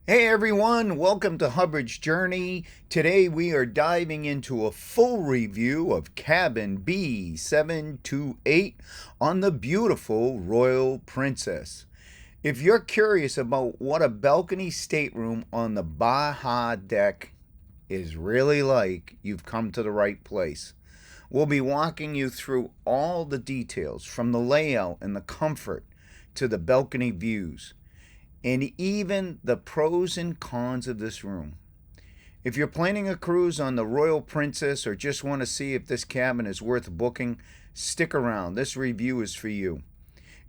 Hey everyone, welcome to Hubbard's Journey. Today we are diving into a full review of Cabin B728 on the beautiful Royal Princess. If you're curious about what a balcony stateroom on the Baja Deck is really like, you've come to the right place. We'll be walking you through all the details, from the layout and the comfort to the balcony views, and even the pros and cons of this room. If you're planning a cruise on the Royal Princess or just want to see if this cabin is worth booking, stick around. This review is for you.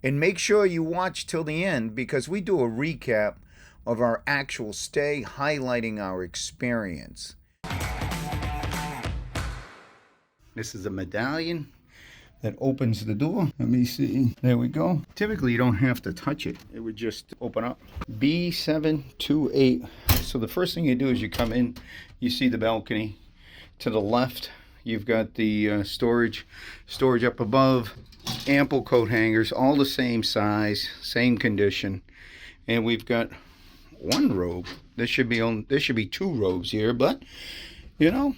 And make sure you watch till the end, because we do a recap of our actual stay, highlighting our experience. This is a medallion that opens the door. Let me see. There we go. Typically, you don't have to touch it. It would just open up. B728. So the first thing you do is you come in, you see the balcony. To the left, you've got the storage up above, ample coat hangers, all the same size, same condition. And we've got one robe. There should be two robes here, but you know,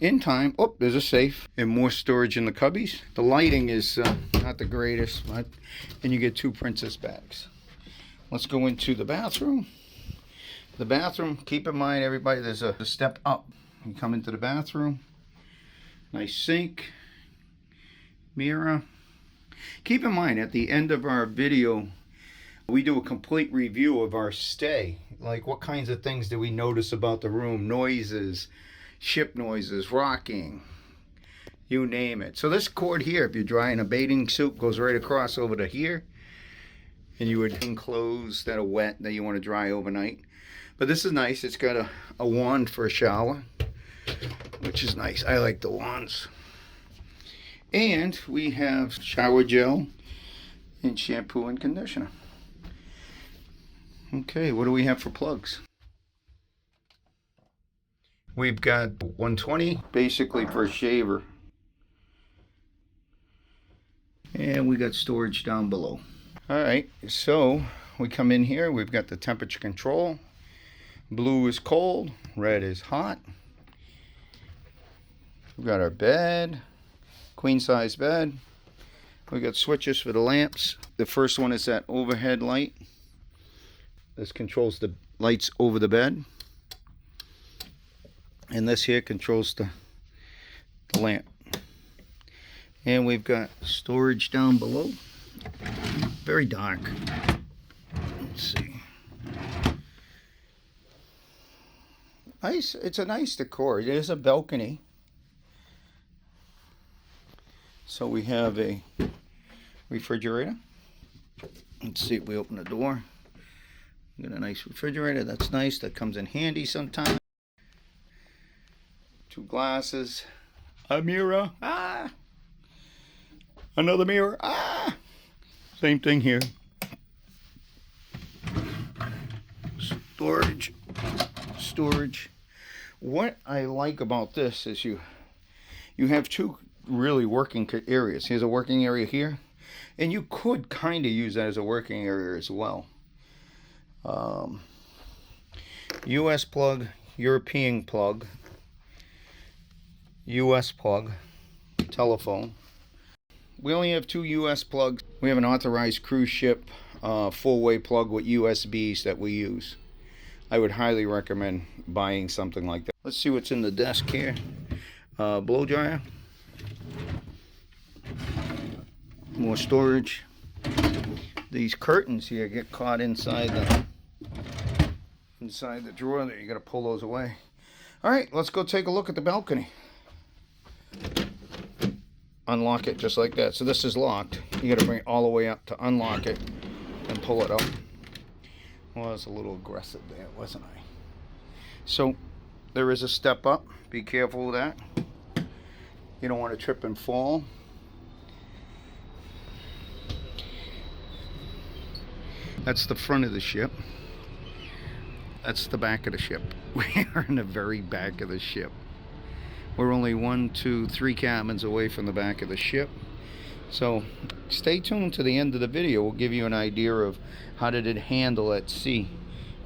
in time. Oh, there's a safe and more storage in the cubbies. The lighting is not the greatest, and you get two princess bags. Let's go into the bathroom. The bathroom, keep in mind, everybody, there's a step up. You come into the bathroom. Nice sink, mirror. Keep in mind, at the end of our video, we do a complete review of our stay. Like, what kinds of things do we notice about the room? Noises, ship noises, rocking, you name it. So this cord here, if you're drying a bathing suit, goes right across over to here, and you would hang clothes that are wet that you want to dry overnight. But this is nice. It's got a wand for a shower, which is nice. I like the wands. And we have shower gel and shampoo and conditioner. Okay, what do we have for plugs? We've got 120, basically for a shaver. And we got storage down below. All right, so we come in here. We've got the temperature control. Blue is cold, red is hot. We've got our bed, queen size bed. We got switches for the lamps. The first one is that overhead light. This controls the lights over the bed. And this here controls the lamp. And we've got storage down below. Very dark. Let's see. Nice. It's a nice decor. It is a balcony. So we have a refrigerator. Let's see if we open the door. Got a nice refrigerator. That's nice. That comes in handy sometimes. Two glasses, a mirror, another mirror, same thing here. Storage. What I like about this is you have two really working areas. Here's a working area here, and you could kind of use that as a working area as well. US plug, European plug, US plug, telephone. We only have two US plugs. We have an authorized cruise ship full-way plug with USBs that we use. I would highly recommend buying something like that. Let's see what's in the desk here. Blow dryer. More storage. These curtains here get caught inside the drawer there. You got to pull those away. All right, let's go take a look at the balcony. Unlock it just like that. So this is locked. You got to bring it all the way up to unlock it and pull it up. Well, I was a little aggressive there, wasn't I? So there is a step up. Be careful with that. You don't want to trip and fall. That's the front of the ship. That's the back of the ship. We are in the very back of the ship. We're only 1, 2, 3 cabins away from the back of the ship. So stay tuned to the end of the video. We'll give you an idea of how did it handle at sea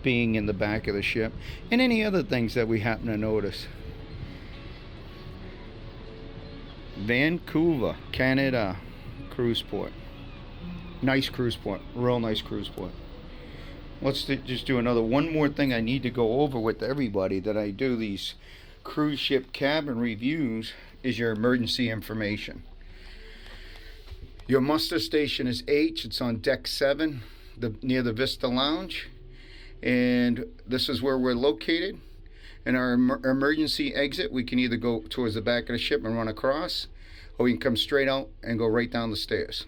being in the back of the ship, and any other things that we happen to notice. Vancouver, Canada cruise port. Nice cruise port, real nice cruise port. Let's just do one more thing I need to go over with everybody that I do these cruise ship cabin reviews is your emergency information. Your muster station is H. It's on deck 7, near the Vista Lounge, and this is where we're located. And our emergency exit, we can either go towards the back of the ship and run across, or we can come straight out and go right down the stairs.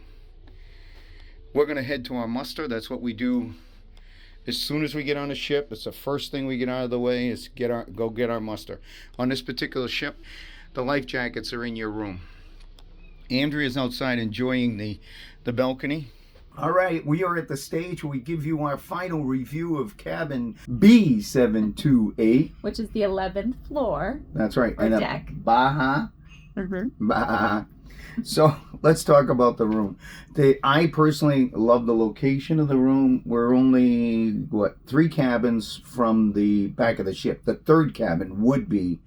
We're going to head to our muster. That's what we do as soon as we get on the ship. It's the first thing we get out of the way is go get our muster. On this particular ship, the life jackets are in your room. Andrea's outside enjoying the balcony. All right, we are at the stage where we give you our final review of cabin B728. Which is the 11th floor. That's right. Or deck. Baja. Baja. So let's talk about the room. I personally love the location of the room. We're only, 3 cabins from the back of the ship. The third cabin would be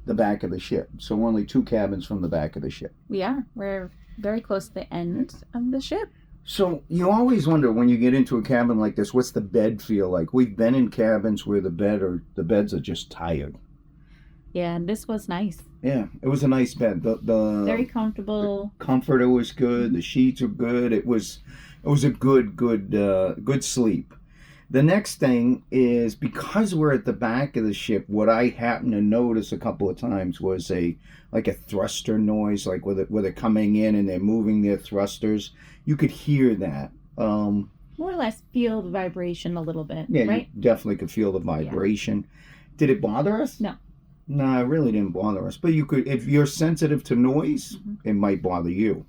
the back of the ship. So we're only 2 cabins from the back of the ship. We are. We're very close to the end of the ship. So you always wonder when you get into a cabin like this, what's the bed feel like? We've been in cabins where the beds are just tired. Yeah, and this was nice. Yeah, it was a nice bed. The very comfortable. The comforter was good. The sheets were good. It was a good sleep. The next thing is, because we're at the back of the ship, what I happened to notice a couple of times was a thruster noise, like where they're coming in and they're moving their thrusters. You could hear that. More or less feel the vibration a little bit, yeah, right? You definitely could feel the vibration. Yeah. Did it bother us? No. No, it really didn't bother us. But you could, if you're sensitive to noise, it might bother you.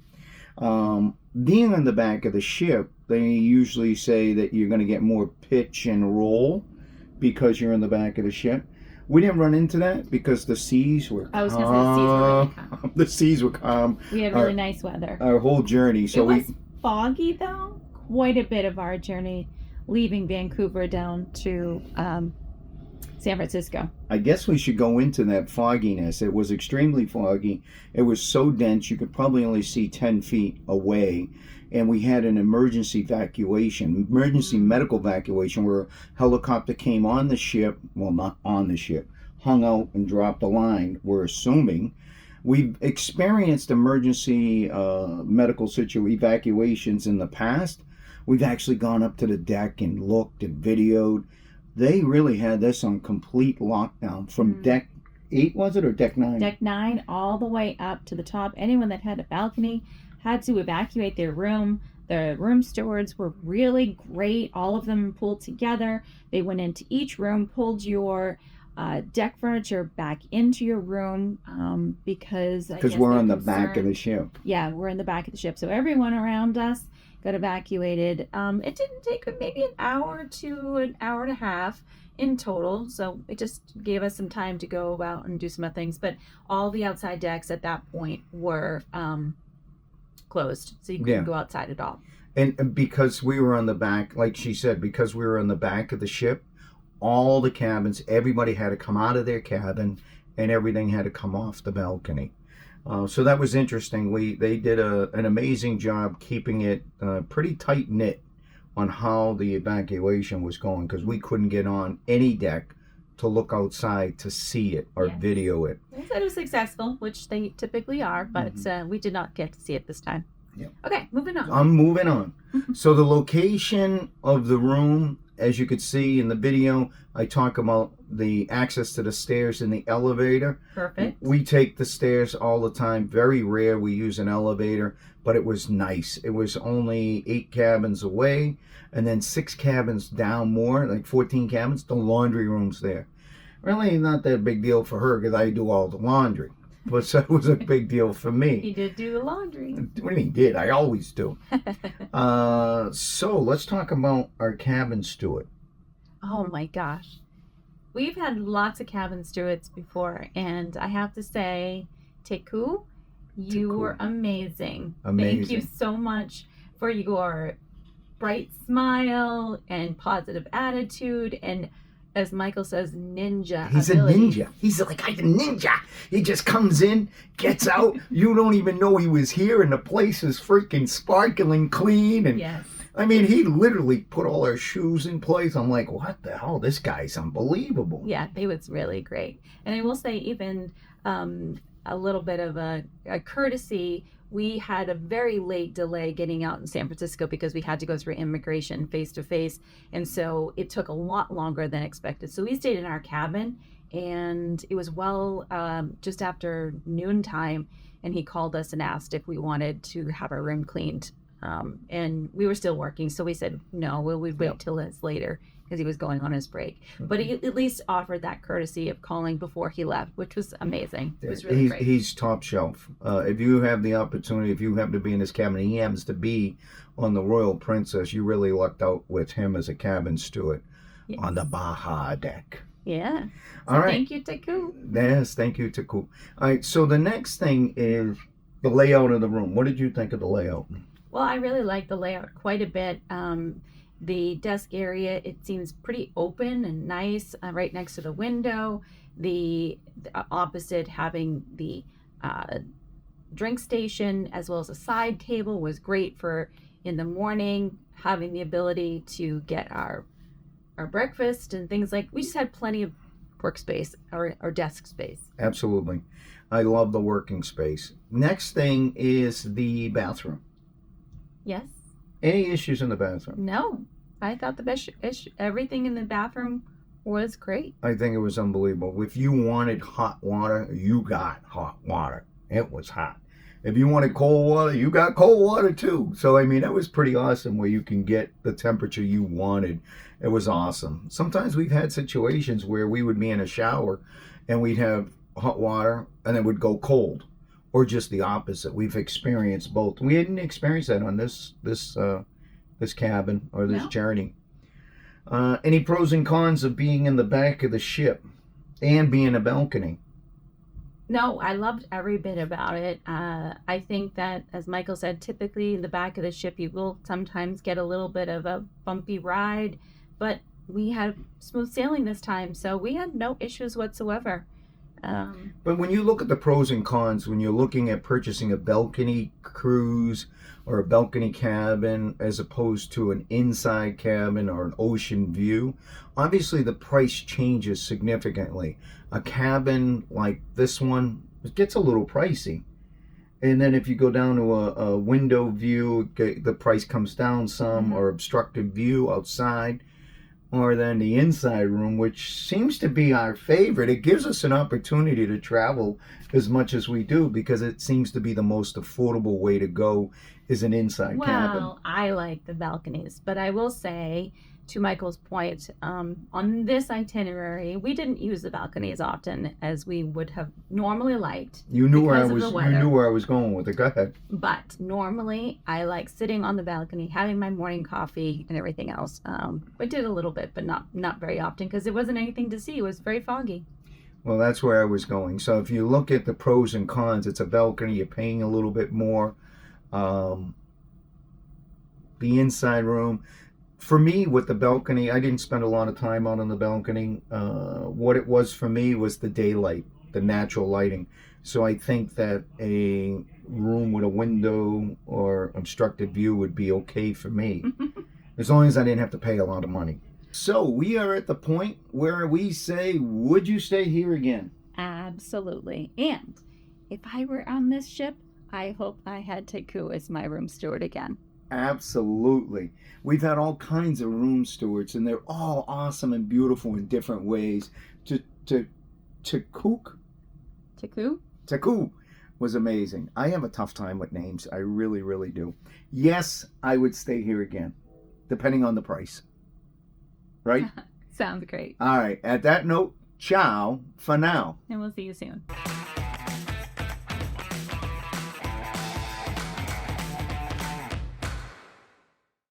Being on the back of the ship, they usually say that you're going to get more pitch and roll because you're in the back of the ship. We didn't run into that because the seas were calm. I was going to say the seas were really calm. The seas were calm. We had really nice weather. Our whole journey. So it was foggy, though. Quite a bit of our journey leaving Vancouver down to San Francisco. I guess we should go into that fogginess. It was extremely foggy. It was so dense you could probably only see 10 feet away. And we had an emergency medical evacuation, where a helicopter came on the ship, well, not on the ship, hung out and dropped a line, we're assuming. We've experienced emergency medical evacuations in the past. We've actually gone up to the deck and looked and videoed. They really had this on complete lockdown from deck 8, was it, or deck 9? Deck 9 all the way up to the top. Anyone that had a balcony had to evacuate their room. The room stewards were really great. All of them pulled together. They went into each room, pulled your deck furniture back into your room because we're on the back of the ship. Yeah, we're in the back of the ship. So everyone around us got evacuated. It didn't take maybe an hour to an hour and a half in total. So it just gave us some time to go about and do some other things. But all the outside decks at that point were closed, so you couldn't go outside at all. And because we were on the back, like she said, because we were on the back of the ship, all the cabins, everybody had to come out of their cabin and everything had to come off the balcony. So that was interesting. They did an amazing job keeping it pretty tight knit on how the evacuation was going, because we couldn't get on any deck to look outside to see it or video it. They said it was successful, which they typically are, but we did not get to see it this time. Yeah. Okay, moving on. I'm moving on. So the location of the room, as you could see in the video, I talk about the access to the stairs and the elevator. Perfect. We take the stairs all the time. Very rare we use an elevator, but it was nice. It was only 8 cabins away, and then 6 cabins down more, like 14 cabins, the laundry room's there. Really not that big deal for her because I do all the laundry. But so it was a big deal for me. You did do the laundry. What do you mean did? I always do. So let's talk about our cabin steward. Oh my gosh. We've had lots of cabin stewards before, and I have to say, Teku, you were amazing. Thank you so much for your bright smile and positive attitude, and as Michael says, ninja He's abilities. a ninja. He's like a ninja. He just comes in, gets out. You don't even know he was here, and the place is freaking sparkling clean. And Yes. I mean, he literally put all our shoes in place. I'm like, what the hell? This guy's unbelievable. Yeah, he was really great. And I will say, even a little bit of a courtesy. We had a very late delay getting out in San Francisco because we had to go through immigration face to face. And so it took a lot longer than expected. So we stayed in our cabin, and it was just after noontime. And he called us and asked if we wanted to have our room cleaned. And we were still working. So we said, no, we'd wait till it's later because he was going on his break. But he at least offered that courtesy of calling before he left, which was amazing. It was really great. He's top shelf. If you have the opportunity, if you happen to be in his cabin, he happens to be on the Royal Princess, you really lucked out with him as a cabin steward on the Baja Deck. Yeah. So all right. Thank you, Taku. Yes, thank you, Taku. All right, so the next thing is the layout of the room. What did you think of the layout? Well, I really like the layout quite a bit. The desk area, it seems pretty open and nice, right next to the window. The opposite, having the drink station as well as a side table was great for in the morning, having the ability to get our breakfast and things like. We just had plenty of workspace or desk space. Absolutely. I love the working space. Next thing is the bathroom. Yes. Any issues in the bathroom? No. I thought everything in the bathroom was great. I think it was unbelievable. If you wanted hot water, you got hot water. It was hot. If you wanted cold water, you got cold water too. So, I mean, that was pretty awesome where you can get the temperature you wanted. It was awesome. Sometimes we've had situations where we would be in a shower and we'd have hot water and it would go cold, or just the opposite. We've experienced both. We didn't experience that on this cabin or this journey. Any pros and cons of being in the back of the ship and being a balcony? No, I loved every bit about it. I think that, as Michael said, typically in the back of the ship you will sometimes get a little bit of a bumpy ride, but we had smooth sailing this time, so we had no issues whatsoever. But when you look at the pros and cons, when you're looking at purchasing a balcony cruise or a balcony cabin as opposed to an inside cabin or an ocean view, obviously the price changes significantly. A cabin like this one, it gets a little pricey. And then if you go down to a window view, the price comes down some, or obstructive view outside. Or then the inside room, which seems to be our favorite. It gives us an opportunity to travel as much as we do because it seems to be the most affordable way to go is an inside cabin. Well, I like the balconies, but I will say, to Michael's point, on this itinerary, we didn't use the balcony as often as we would have normally liked. You knew where I was going with it. Go ahead. But normally, I like sitting on the balcony, having my morning coffee and everything else. I did a little bit, but not very often because there wasn't anything to see. It was very foggy. Well, that's where I was going. So if you look at the pros and cons, it's a balcony. You're paying a little bit more. The inside room. For me, with the balcony, I didn't spend a lot of time out on the balcony. What it was for me was the daylight, the natural lighting. So I think that a room with a window or obstructed view would be okay for me, as long as I didn't have to pay a lot of money. So we are at the point where we say, would you stay here again? Absolutely. And if I were on this ship, I hope I had Taku as my room steward again. Absolutely. We've had all kinds of room stewards, and they're all awesome and beautiful in different ways. Taku was amazing. I have a tough time with names. I really, really do. Yes, I would stay here again, depending on the price. Right? Sounds great. All right. At that note, ciao for now. And we'll see you soon.